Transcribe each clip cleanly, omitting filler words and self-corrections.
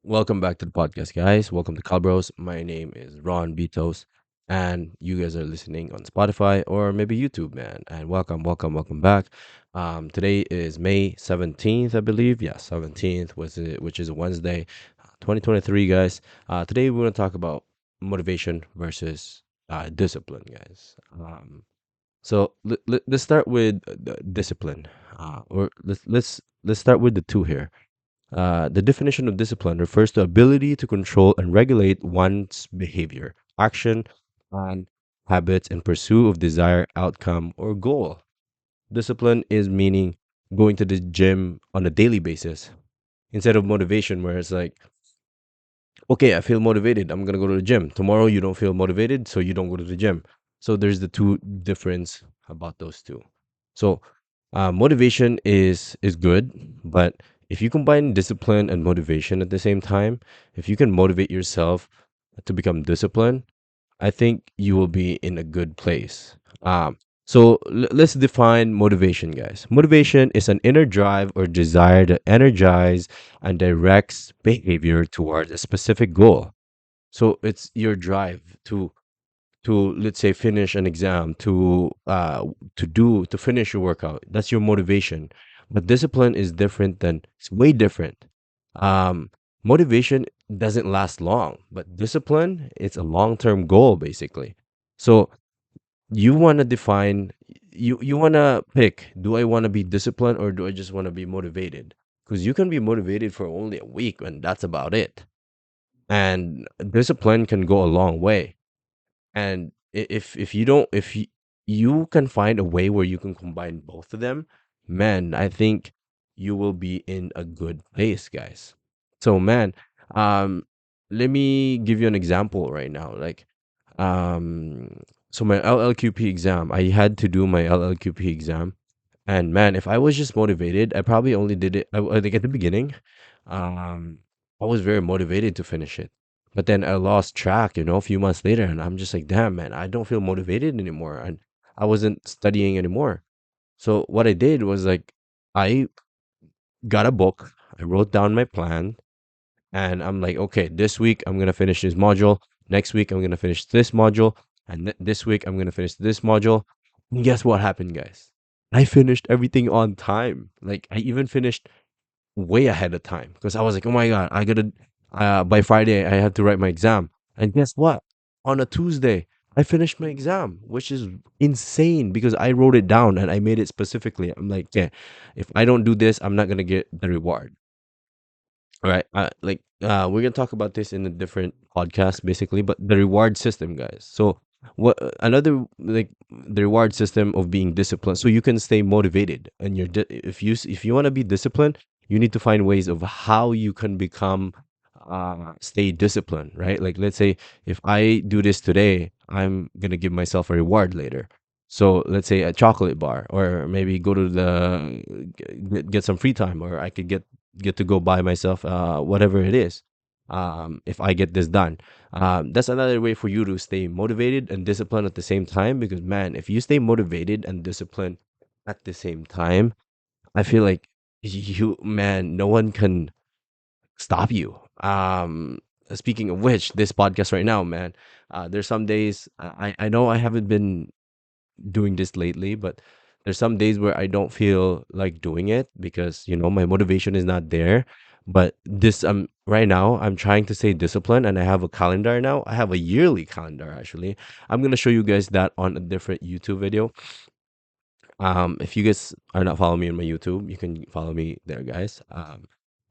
Welcome back to the podcast, guys. Welcome to Calbros. My name is Ron Bitos, and you guys are listening on Spotify or maybe YouTube, man. And welcome back. Today is May 17th, I believe. Yeah, 17th, which is a Wednesday, 2023, guys. Today we're going to talk about motivation versus discipline, guys. So let's start with discipline, or let's start with the two here. The definition of discipline refers to ability to control and regulate one's behavior, action, and habits in pursuit of desired outcome or goal. Discipline is meaning going to the gym on a daily basis instead of motivation, where it's like, okay, I feel motivated, I'm gonna go to the gym. Tomorrow you don't feel motivated, so you don't go to the gym. So there's the two difference about those two. So motivation is good, but if you combine discipline and motivation at the same time, if you can motivate yourself to become disciplined, I think you will be in a good place. Let's define motivation, guys. Motivation is an inner drive or desire that energize and directs behavior towards a specific goal. So it's your drive to let's say finish an exam, to finish your workout. That's your motivation. But discipline is different than it's way different. um Motivation doesn't last long, but discipline, it's a long-term goal basically. So you want to define, you want to pick, do I want to be disciplined or do I just want to be motivated? Because you can be motivated for only a week and that's about it, and discipline can go a long way. And if you don't, if you can find a way where you can combine both of them, man, I think you will be in a good place, guys. So, man, um, let me give you an example right now. Like, so my LLQP exam, I had to do my LLQP exam, and man, if I was just motivated, I probably only did it. Like at the beginning, um, I was very motivated to finish it, but then I lost track, a few months later, and I'm just like, damn, man, I don't feel motivated anymore, and I wasn't studying anymore. So what I did was like, I got a book, I wrote down my plan, and I'm like, okay, this week I'm gonna finish this module. Next week I'm gonna finish this module, and this week I'm gonna finish this module. And guess what happened, guys? I finished everything on time. Like I even finished way ahead of time because I was like, oh my god, I gotta by Friday I have to write my exam. And guess what? On a Tuesday, I finished my exam, which is insane because I wrote it down and I made it specifically. I'm like, yeah, if I don't do this, I'm not gonna get the reward. All right. We're gonna talk about this in a different podcast, basically, but the reward system, guys. So what another like the reward system of being disciplined, so you can stay motivated, and if you want to be disciplined, you need to find ways of how you can become stay disciplined, right? Like let's say if I do this today, I'm gonna give myself a reward later. So let's say a chocolate bar, or maybe go to get some free time, or I could get to go buy myself whatever it is, if I get this done. That's another way for you to stay motivated and disciplined at the same time, because man, if you stay motivated and disciplined at the same time, I feel like you, man, no one can stop you. Speaking of which, this podcast right now, man, there's some days I know I haven't been doing this lately, but there's some days where I don't feel like doing it because my motivation is not there. But this right now I'm trying to stay disciplined, and I have a calendar now. I have a yearly calendar actually. I'm gonna show you guys that on a different YouTube video. If you guys are not following me on my YouTube, you can follow me there, guys.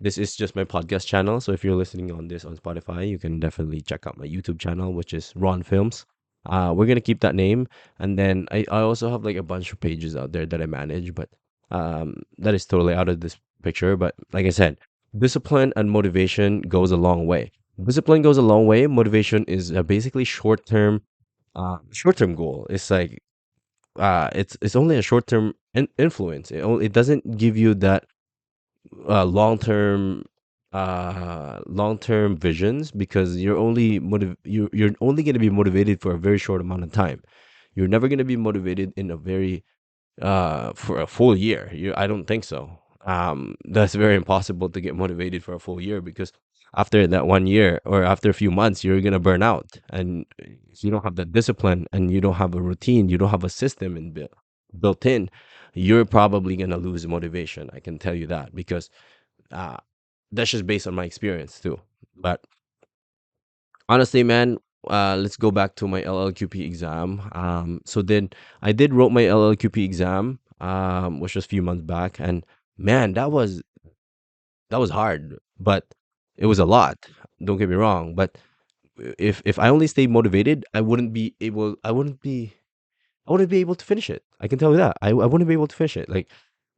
This is just my podcast channel, so if you're listening on this on Spotify, you can definitely check out my YouTube channel, which is Ron Films. We're gonna keep that name, and then I also have like a bunch of pages out there that I manage, but that is totally out of this picture. But like I said, discipline and motivation goes a long way. Discipline goes a long way. Motivation is basically short term goal. It's like it's only a short term influence. It doesn't give you that long term visions, because you're only going to be motivated for a very short amount of time. You're never going to be motivated in a very for a full year. I don't think so. That's very impossible to get motivated for a full year, because after that 1 year or after a few months, you're gonna burn out. And if you don't have the discipline and you don't have a routine, you don't have a system built in, you're probably gonna lose motivation. I can tell you that because uh, that's just based on my experience too. But honestly, man, let's go back to my LLQP exam. So then I did wrote my LLQP exam, which was a few months back, and man, that was hard, but it was a lot. Don't get me wrong, but if I only stayed motivated, I wouldn't be able to finish it. I can tell you that. I wouldn't be able to finish it. Like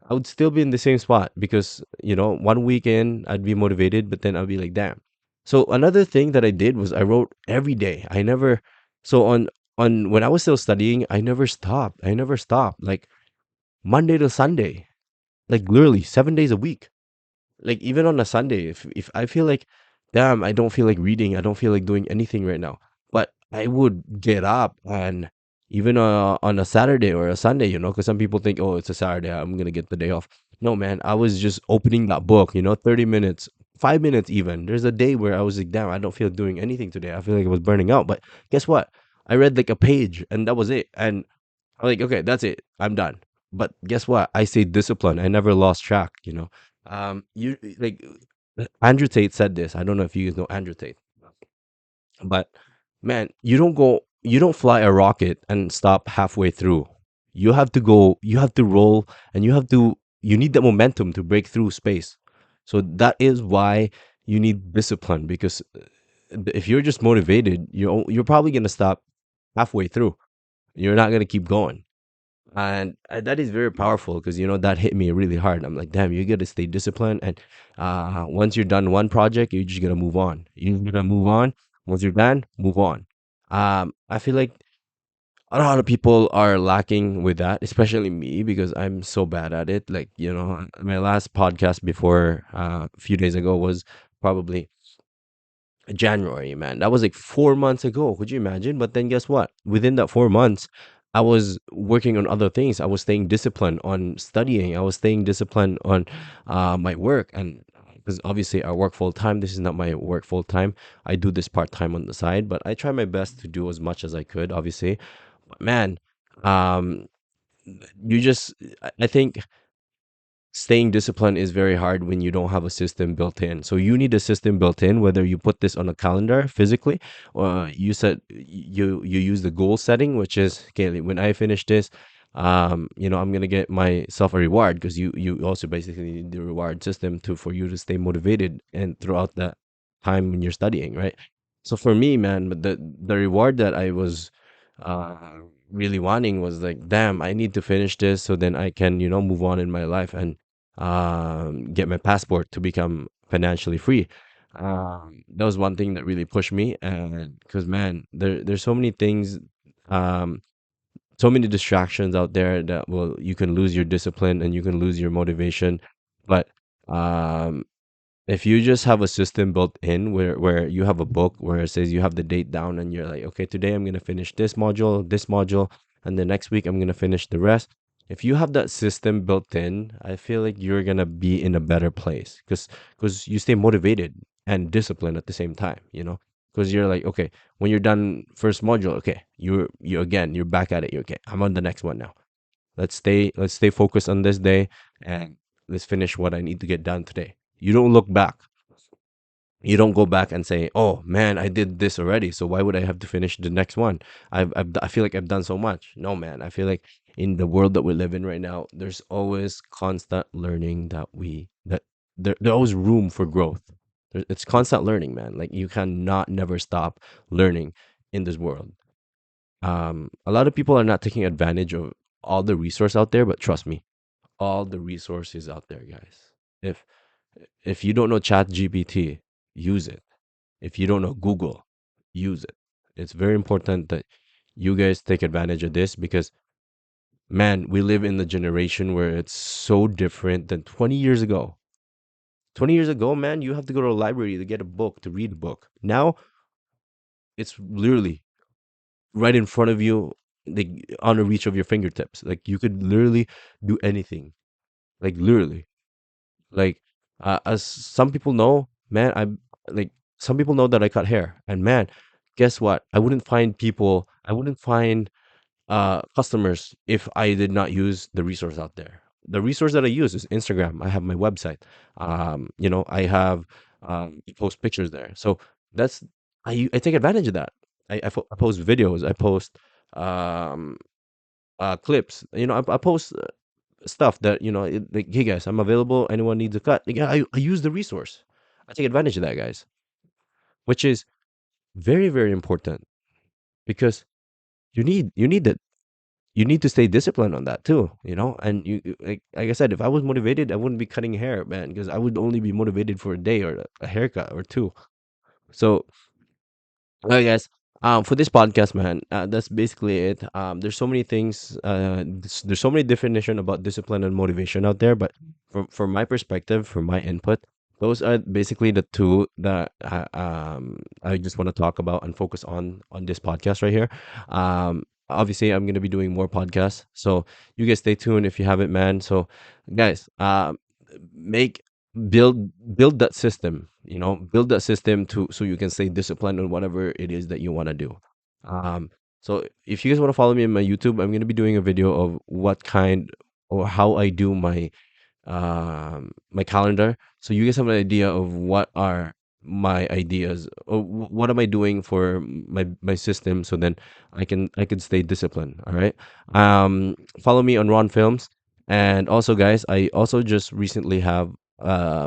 I would still be in the same spot because, 1 weekend I'd be motivated, but then I'd be like, damn. So another thing that I did was I wrote every day. I never so on when I was still studying, I never stopped. I never stopped. Like Monday to Sunday. Like literally 7 days a week. Like even on a Sunday, if I feel like, damn, I don't feel like reading, I don't feel like doing anything right now, but I would get up and even on a Saturday or a Sunday, because some people think, oh, it's a Saturday, I'm gonna get the day off. No, man, I was just opening that book, 30 minutes, 5 minutes even. There's a day where I was like, damn, I don't feel doing anything today. I feel like I was burning out, but guess what? I read like a page and that was it. And I'm like, okay, that's it. I'm done. But guess what? I stayed disciplined. I never lost track. You like Andrew Tate said this. I don't know if you guys know Andrew Tate, but man, you don't fly a rocket and stop halfway through. You have to roll, and you need the momentum to break through space. So that is why you need discipline because if you're just motivated, you're probably gonna stop halfway through. You're not gonna keep going. And that is very powerful because that hit me really hard. I'm like, damn, you gotta stay disciplined, and once you're done one project, you just gotta move on. You gotta move on. Once you're done, move on. I feel like a lot of people are lacking with that, especially me because I'm so bad at it. Like, my last podcast before a few days ago was probably January, man. That was like 4 months ago. Could you imagine? But then guess what? Within that 4 months, I was working on other things. I was staying disciplined on studying. I was staying disciplined on my work. And because obviously I work full time, this is not my work full time. I do this part time on the side, but I try my best to do as much as I could, obviously. But man, um, you just, I think staying disciplined is very hard when you don't have a system built in. So you need a system built in, whether you put this on a calendar physically, or you set you use the goal setting, which is okay. When I finish this, I'm gonna get myself a reward because you also basically need the reward system to for you to stay motivated and throughout that time when you're studying, right? So for me, man, but the reward that I was uh really wanting was like, damn, I need to finish this so then I can move on in my life and get my passport to become financially free. That was one thing that really pushed me, and because man, there's so many things, um, so many distractions out there that will you can lose your discipline and you can lose your motivation. But um, if you just have a system built in where you have a book where it says you have the date down and you're like, okay, today I'm gonna finish this module, and the next week I'm gonna finish the rest. If you have that system built in, I feel like you're gonna be in a better place because you stay motivated and disciplined at the same time. Because you're like, okay, when you're done first module, okay, you're back at it. You're okay. I'm on the next one now. Let's stay focused on this day and let's finish what I need to get done today. You don't look back. You don't go back and say, "Oh man, I did this already, so why would I have to finish the next one?" I feel like I've done so much. No, man, I feel like in the world that we live in right now, there's always constant learning there's always room for growth. It's constant learning, man. Like you cannot never stop learning in this world. A lot of people are not taking advantage of all the resource out there, but trust me, all the resources out there, guys. If if you don't know Chat GPT, use it. If you don't know Google, use it. It's very important that you guys take advantage of this because man, we live in the generation where it's so different than 20 years ago. 20 years ago, man, you have to go to a library to get a book, to read a book. Now, it's literally right in front of you, like on the reach of your fingertips. Like you could literally do anything. Like literally. Like as some people know, man, like some people know that I cut hair, and man, guess what? I wouldn't find customers if I did not use the resource out there. The resource that I use is Instagram. I have my website. I have I post pictures there. So that's I take advantage of that. I post videos. I post um, clips. I post stuff that like, hey guys, I'm available. Anyone needs a cut? Yeah, I use the resource. I take advantage of that, guys, which is very very important because you need that you need to stay disciplined on that too, and like I said, if I was motivated, I wouldn't be cutting hair, man, because I would only be motivated for a day or a haircut or two. So well, guys, for this podcast, man, that's basically it. There's so many things. There's so many definition about discipline and motivation out there, but from my perspective, from my input, those are basically the two that I just want to talk about and focus on this podcast right here. Obviously, I'm gonna be doing more podcasts, so you guys stay tuned if you haven't, man. So, guys, make build that system, build that system to so you can stay disciplined on whatever it is that you want to do. So if you guys want to follow me on my YouTube, I'm going to be doing a video of what kind or how I do my calendar, so you guys have an idea of what are my ideas or what am I doing for my system, so then I can stay disciplined. All right. Follow me on Ron Films. And also, guys, I also just recently have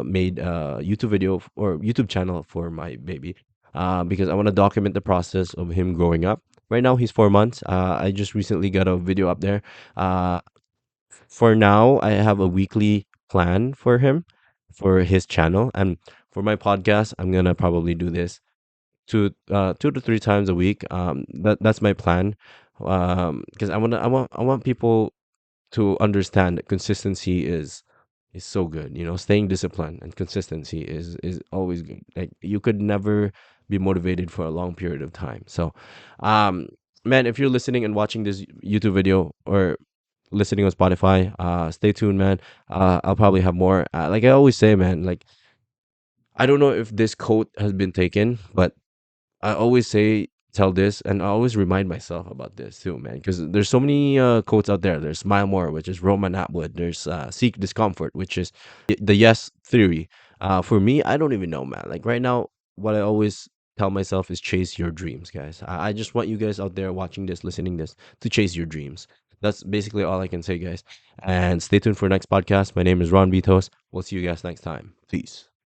made a YouTube video or YouTube channel for my baby, because I want to document the process of him growing up. Right now he's 4 months. I just recently got a video up there. For now, I have a weekly plan for him, for his channel, and for my podcast, I'm gonna probably do this 2 to 3 times a week. That's my plan. Because I want people to understand that consistency is so good. Staying disciplined and consistency is always good. Like, you could never be motivated for a long period of time. So, um, man, if you're listening and watching this YouTube video or listening on Spotify, stay tuned, man. I'll probably have more. Like I always say, man. Like, I don't know if this quote has been taken, but I always tell this, and I always remind myself about this too, man. Because there's so many quotes out there. There's Smile More, which is Roman Atwood. There's Seek Discomfort, which is the Yes Theory. For me, I don't even know, man. Like right now, what I always tell myself is chase your dreams, guys. I just want you guys out there watching this, listening this, to chase your dreams. That's basically all I can say, guys. And stay tuned for next podcast. My name is Ron Vitos. We'll see you guys next time. Peace.